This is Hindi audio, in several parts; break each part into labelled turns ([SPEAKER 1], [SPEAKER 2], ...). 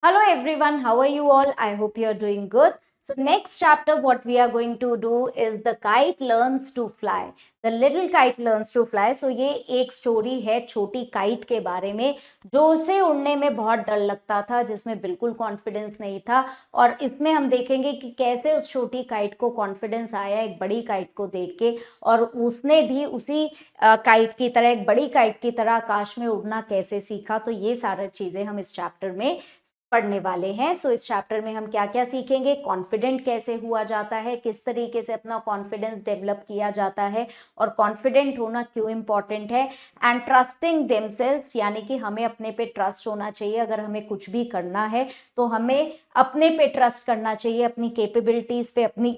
[SPEAKER 1] Hello everyone, how are you all? I hope you are doing good. So next chapter what we are going to do is the kite learns to fly. The little kite learns to fly. So ये एक स्टोरी है छोटी काइट के बारे में जो उसे उड़ने में बहुत डर लगता था, जिसमें बिल्कुल कॉन्फिडेंस नहीं था। और इसमें हम देखेंगे कि कैसे उस छोटी काइट को कॉन्फिडेंस आया एक बड़ी काइट को देख के, और उसने भी उसी काइट की तरह, एक बड़ी काइट की तरह आकाश में उड़ना कैसे सीखा। तो ये सारी चीजें हम इस चैप्टर में पढ़ने वाले हैं। सो इस चैप्टर में हम क्या क्या सीखेंगे, कॉन्फिडेंट कैसे हुआ जाता है, किस तरीके से अपना कॉन्फिडेंस डेवलप किया जाता है, और कॉन्फिडेंट होना क्यों इंपॉर्टेंट है, एंड ट्रस्टिंग देमसेल्व्स, यानी कि हमें अपने पे ट्रस्ट होना चाहिए। अगर हमें कुछ भी करना है तो हमें अपने पे ट्रस्ट करना चाहिए, अपनी कैपेबिलिटीज पे, अपनी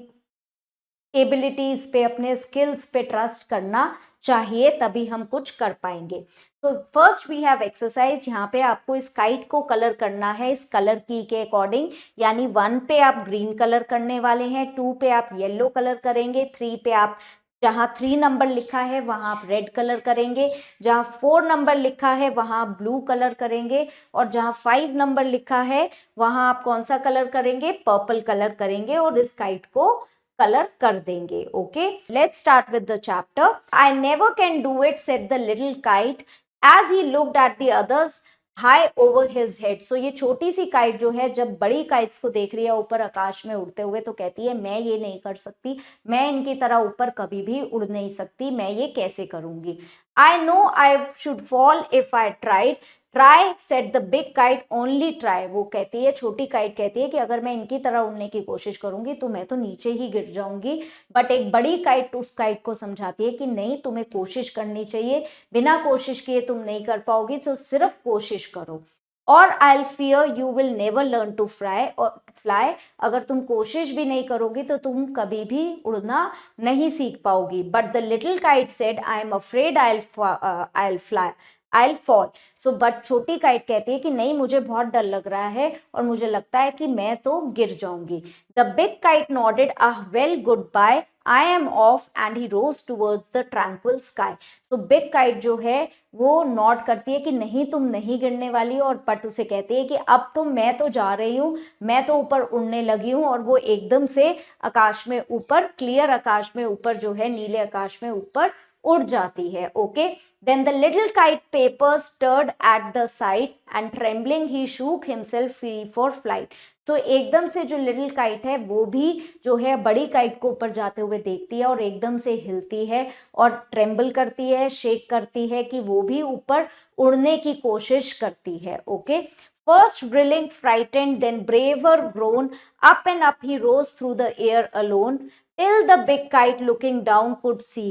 [SPEAKER 1] एबिलिटीज पे, अपने स्किल्स पे ट्रस्ट करना चाहिए, तभी हम कुछ कर पाएंगे। तो फर्स्ट वी हैव एक्सरसाइज। यहाँ पे आपको इस काइट को कलर करना है इस कलर की के अकॉर्डिंग। यानी 1 पे आप ग्रीन कलर करने वाले हैं, 2 पे आप येलो कलर करेंगे, 3 पे आप जहाँ 3 नंबर लिखा है वहां आप रेड कलर करेंगे, जहाँ 4 नंबर लिखा है वहां आप ब्लू कलर करेंगे, और जहाँ 5 नंबर लिखा है वहां आप कौन सा कलर करेंगे, पर्पल कलर करेंगे, और इस काइट को कलर कर देंगे। Okay, let's start with the chapter. I never can do it said the little kite as he looked at the others high over his head. So ये छोटी सी काइट जो है जब बड़ी काइट्स को देख रही है ऊपर आकाश में उड़ते हुए, तो कहती है मैं ये नहीं कर सकती, मैं इनकी तरह ऊपर कभी भी उड़ नहीं सकती, मैं ये कैसे करूंगी। I know I should fall if I tried, try set the big kite only try. वो कहती है, छोटी काइट कहती है कि अगर मैं इनकी तरह उड़ने की कोशिश करूंगी तो मैं तो नीचे ही गिर जाऊंगी। बट एक बड़ी काइट उस काइट को समझाती है कि नहीं, तुम्हें कोशिश करनी चाहिए, बिना कोशिश किए तुम नहीं कर पाओगी, तो सिर्फ कोशिश करो। और I fear you will never learn to fly, और फ्लाई, अगर तुम कोशिश भी नहीं करोगी तो तुम कभी भी उड़ना नहीं सीख पाओगी। But the little kite said I am afraid I fly, I fall. So but छोटी काइट कहती है कि नहीं, मुझे बहुत डर लग रहा है और मुझे लगता है कि मैं तो गिर जाऊंगी। The big kite nodded a well goodbye, I am off, and he rose towards the tranquil sky. So big kite जो है वो नॉड करती है कि नहीं, तुम नहीं गिरने वाली, और बट उसे कहती है कि अब तो मैं तो जा रही हूँ, मैं तो ऊपर उड़ने लगी हूँ। और वो एकदम से आकाश में ऊपर, क्लियर आकाश में ऊपर जो है, नीले आकाश में ऊपर उड़ जाती है। Okay, then the little kite paper stirred at the sight and trembling he shook himself free for flight. तो एकदम से जो लिटिल काइट है वो भी जो है बड़ी काइट को ऊपर जाते हुए देखती है और एकदम से हिलती है और ट्रेम्बल करती है, शेक करती है कि वो भी ऊपर उड़ने की कोशिश करती है। Okay, first drilling frightened, then braver grown, up and up he rose through the air alone, till the big kite looking down could see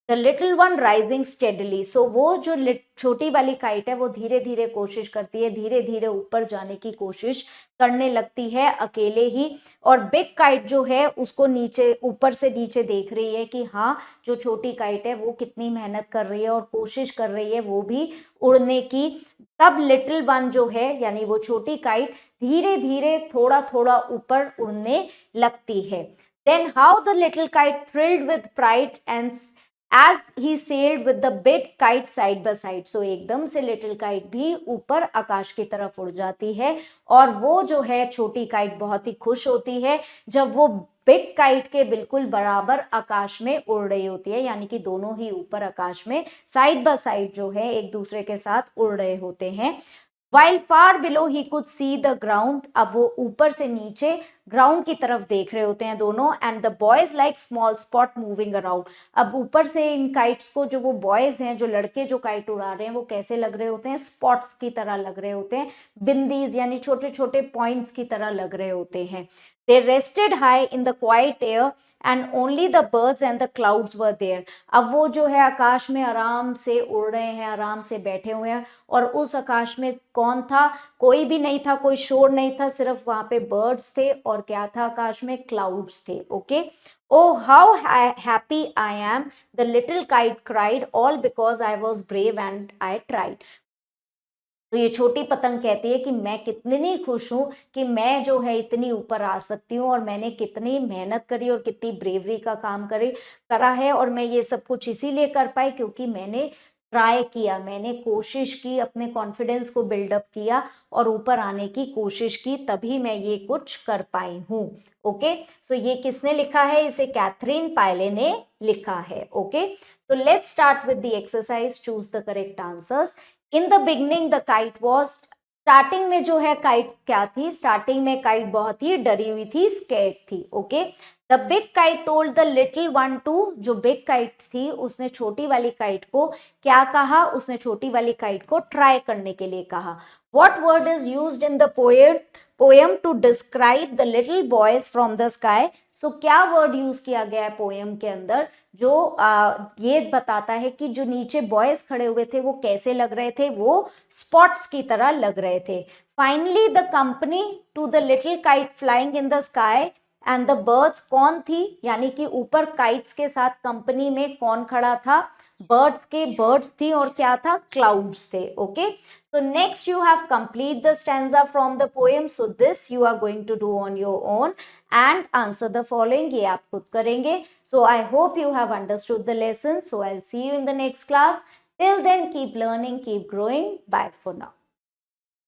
[SPEAKER 1] the little one rising steadily. So वो जो छोटी वाली काइट है वो धीरे धीरे कोशिश करती है, धीरे धीरे ऊपर जाने की कोशिश करने लगती है अकेले ही। और बिग काइट जो है उसको नीचे, ऊपर से नीचे देख रही है कि हाँ, जो छोटी काइट है वो कितनी मेहनत कर रही है और कोशिश कर रही है वो भी उड़ने की। तब लिटिल वन जो है, यानी वो छोटी काइट, धीरे धीरे थोड़ा थोड़ा ऊपर उड़ने लगती है। Then how the little kite thrilled with pride and as he sailed with the big kite side by side. So एकदम से लिटिल काइट भी ऊपर आकाश की तरफ उड़ जाती है, और वो जो है छोटी काइट बहुत ही खुश होती है जब वो बिग काइट के बिल्कुल बराबर आकाश में उड़ रही होती है, यानी कि दोनों ही ऊपर आकाश में साइड बाय साइड जो है एक दूसरे के साथ उड़ रहे होते हैं। While far below he could see the ground, अब वो ऊपर से नीचे ग्राउंड की तरफ देख रहे होते हैं दोनों। And the boys like small spot moving around, अब ऊपर से इन काइट्स को, जो वो बॉयज हैं, जो लड़के जो काइट उड़ा रहे हैं, वो कैसे लग रहे होते हैं, स्पॉट्स की तरह लग रहे होते हैं, बिंदीज यानी छोटे छोटे पॉइंट्स की तरह लग रहे होते हैं। They rested high in the quiet air and only the birds and the clouds were there. अब वो जो है आकाश में आराम से उड़ रहे हैं, आराम से बैठे हुए हैं, और उस आकाश में कौन था, कोई भी नहीं था, कोई शोर नहीं था, सिर्फ वहां पे बर्ड्स थे और क्या था आकाश में, क्लाउड्स थे। Okay, oh how happy I am, the little kite cried, all because I was brave and I tried. तो ये छोटी पतंग कहती है कि मैं कितनी खुश हूं कि मैं जो है इतनी ऊपर आ सकती हूँ, और मैंने कितनी मेहनत करी और कितनी ब्रेवरी का काम करा है, और मैं ये सब कुछ इसीलिए कर पाई क्योंकि मैंने ट्राई किया, मैंने कोशिश की, अपने कॉन्फिडेंस को बिल्डअप किया और ऊपर आने की कोशिश की, तभी मैं ये कुछ कर पाई हूँ। ओके, सो ये किसने लिखा है? इसे कैथरीन पायले ने लिखा है। Okay, so let's start with the exercise, choose the correct answers. In the beginning the kite was, starting में जो है काइट क्या थी? स्टार्टिंग में काइट बहुत ही डरी हुई थी, स्कैर्ड थी। Okay, the big kite told the little one two, जो बिग काइट थी उसने छोटी वाली काइट को क्या कहा? उसने छोटी वाली काइट को ट्राई करने के लिए कहा। What word is used in the poem to describe the little boys from the sky? So क्या वर्ड यूज किया गया है पोएम के अंदर जो ये बताता है कि जो नीचे बॉयज खड़े हुए थे वो कैसे लग रहे थे? वो स्पॉट्स की तरह लग रहे थे। Finally the company to the little kite flying in the sky and the birds, कौन थी? यानी कि ऊपर काइट्स के साथ कंपनी में कौन खड़ा था? बर्ड्स थी, और क्या था? क्लाउड्स थे। Okay, so next you have complete the stanza from the poem, so this you are going to do on your own and answer the following, ये आप खुद करेंगे। So I hope you have understood the lesson, so I'll see you in the next class. Till then, keep learning, keep growing. Bye for now.